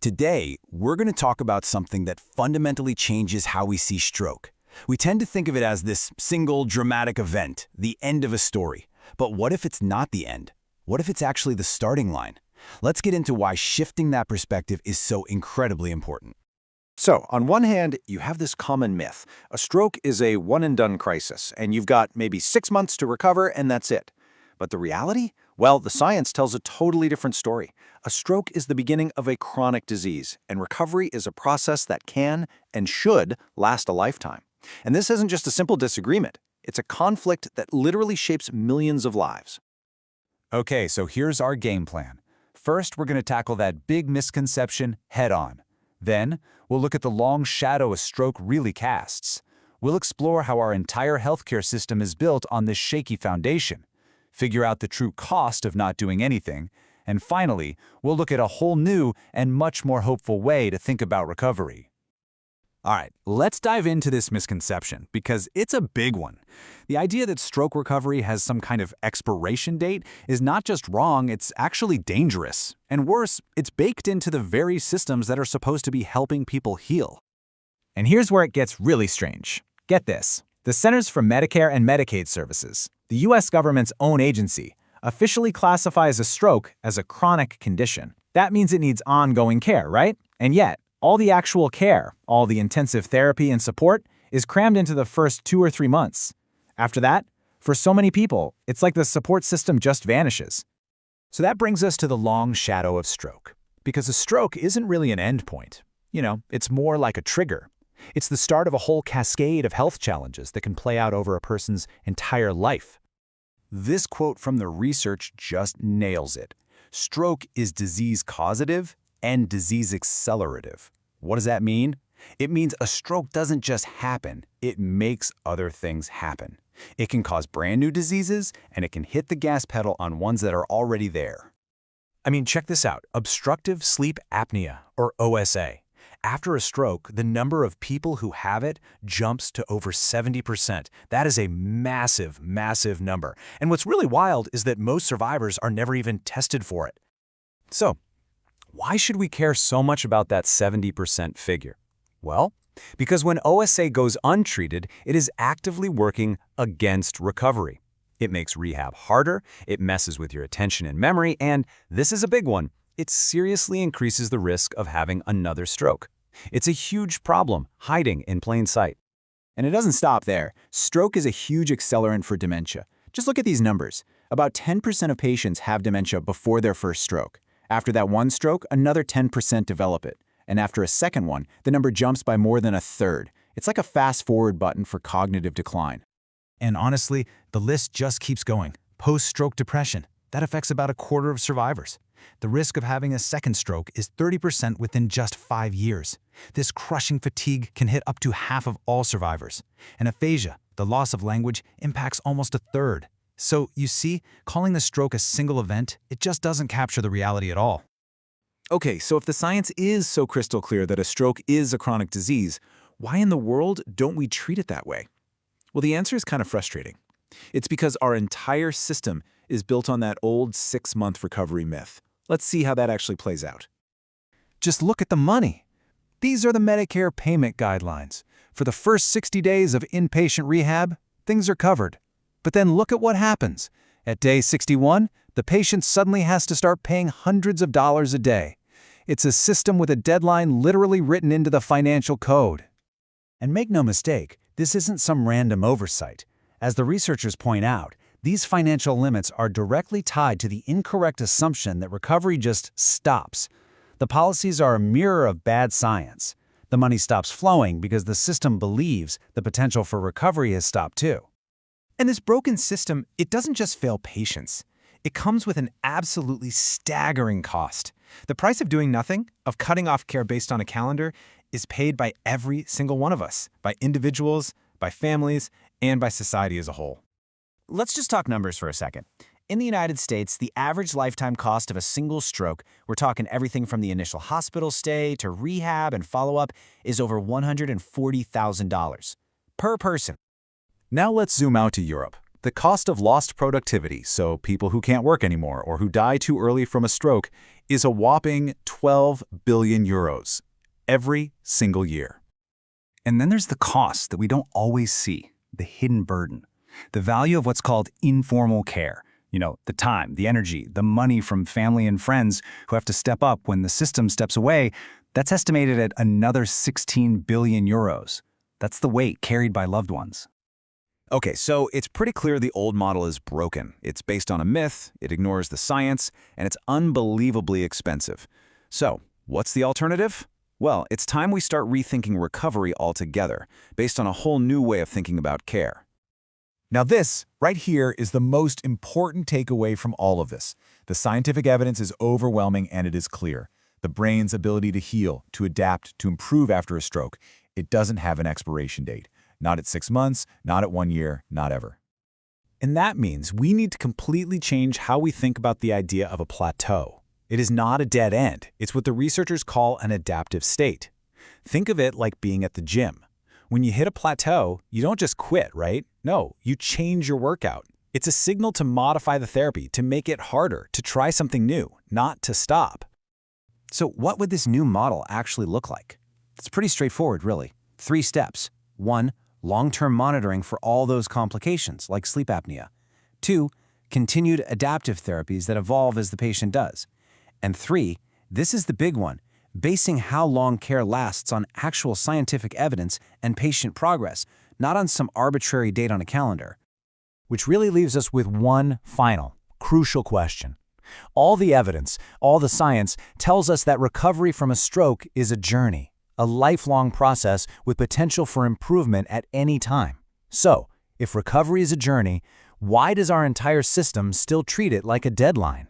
Today, we're going to talk about something that fundamentally changes how we see stroke. We tend to think of it as this single dramatic event, the end of a story. But what if it's not the end? What if it's actually the starting line? Let's get into why shifting that perspective is so incredibly important. So, on one hand, you have this common myth. A stroke is a one-and-done crisis, and you've got maybe 6 months to recover, and that's it. But the reality? Well, the science tells a totally different story. A stroke is the beginning of a chronic disease, and recovery is a process that can and should last a lifetime. And this isn't just a simple disagreement. It's a conflict that literally shapes millions of lives. Okay, so here's our game plan. First, we're going to tackle that big misconception head-on. Then, we'll look at the long shadow a stroke really casts. We'll explore how our entire healthcare system is built on this shaky foundation, figure out the true cost of not doing anything, and finally, we'll look at a whole new and much more hopeful way to think about recovery. All right, let's dive into this misconception because it's a big one. The idea that stroke recovery has some kind of expiration date is not just wrong, it's actually dangerous. And worse, it's baked into the very systems that are supposed to be helping people heal. And here's where it gets really strange. Get this. The Centers for Medicare and Medicaid Services, the U.S. government's own agency, officially classifies a stroke as a chronic condition. That means it needs ongoing care, right? And yet, all the actual care, all the intensive therapy and support, is crammed into the first 2 or 3 months. After that, for so many people, it's like the support system just vanishes. So that brings us to the long shadow of stroke. Because a stroke isn't really an endpoint. It's more like a trigger. It's the start of a whole cascade of health challenges that can play out over a person's entire life. This quote from the research just nails it. Stroke is disease causative and disease accelerative. What does that mean? It means a stroke doesn't just happen, it makes other things happen. It can cause brand new diseases, and it can hit the gas pedal on ones that are already there. Check this out. Obstructive sleep apnea, or OSA. After a stroke, the number of people who have it jumps to over 70%. That is a massive, massive number. And what's really wild is that most survivors are never even tested for it. So, why should we care so much about that 70% figure? Well, because when OSA goes untreated, it is actively working against recovery. It makes rehab harder, it messes with your attention and memory, and this is a big one, it seriously increases the risk of having another stroke. It's a huge problem, hiding in plain sight. And it doesn't stop there. Stroke is a huge accelerant for dementia. Just look at these numbers. About 10% of patients have dementia before their first stroke. After that one stroke, another 10% develop it. And after a second one, the number jumps by more than a third. It's like a fast-forward button for cognitive decline. And honestly, the list just keeps going. Post-stroke depression, that affects about a quarter of survivors. The risk of having a second stroke is 30% within just 5 years. This crushing fatigue can hit up to half of all survivors. And aphasia, the loss of language, impacts almost a third. So, you see, calling the stroke a single event, it just doesn't capture the reality at all. Okay, so if the science is so crystal clear that a stroke is a chronic disease, why in the world don't we treat it that way? Well, the answer is kind of frustrating. It's because our entire system is built on that old 6-month recovery myth. Let's see how that actually plays out. Just look at the money. These are the Medicare payment guidelines. For the first 60 days of inpatient rehab, things are covered. But then look at what happens. At day 61, the patient suddenly has to start paying hundreds of dollars a day. It's a system with a deadline literally written into the financial code. And make no mistake, this isn't some random oversight. As the researchers point out, these financial limits are directly tied to the incorrect assumption that recovery just stops. The policies are a mirror of bad science. The money stops flowing because the system believes the potential for recovery has stopped too. And this broken system, it doesn't just fail patients. It comes with an absolutely staggering cost. The price of doing nothing, of cutting off care based on a calendar, is paid by every single one of us, by individuals, by families, and by society as a whole. Let's just talk numbers for a second. In the United States, the average lifetime cost of a single stroke, we're talking everything from the initial hospital stay to rehab and follow-up, is over $140,000 per person. Now let's zoom out to Europe. The cost of lost productivity, so people who can't work anymore or who die too early from a stroke, is a whopping 12 billion euros every single year. And then there's the cost that we don't always see, the hidden burden, the value of what's called informal care. The time, the energy, the money from family and friends who have to step up when the system steps away, that's estimated at another 16 billion euros. That's the weight carried by loved ones. Okay, so it's pretty clear the old model is broken. It's based on a myth, it ignores the science, and it's unbelievably expensive. So, what's the alternative? Well, it's time we start rethinking recovery altogether, based on a whole new way of thinking about care. Now this, right here, is the most important takeaway from all of this. The scientific evidence is overwhelming and it is clear. The brain's ability to heal, to adapt, to improve after a stroke, it doesn't have an expiration date. Not at 6 months, not at 1 year, not ever. And that means we need to completely change how we think about the idea of a plateau. It is not a dead end. It's what the researchers call an adaptive state. Think of it like being at the gym. When you hit a plateau, you don't just quit, right? No, you change your workout. It's a signal to modify the therapy, to make it harder, to try something new, not to stop. So what would this new model actually look like? It's pretty straightforward, really. 3 steps. 1, long-term monitoring for all those complications, like sleep apnea. 2, continued adaptive therapies that evolve as the patient does. And 3, this is the big one, basing how long care lasts on actual scientific evidence and patient progress, not on some arbitrary date on a calendar. Which really leaves us with one final, crucial question. All the evidence, all the science tells us that recovery from a stroke is a journey, a lifelong process with potential for improvement at any time. So, if recovery is a journey, why does our entire system still treat it like a deadline?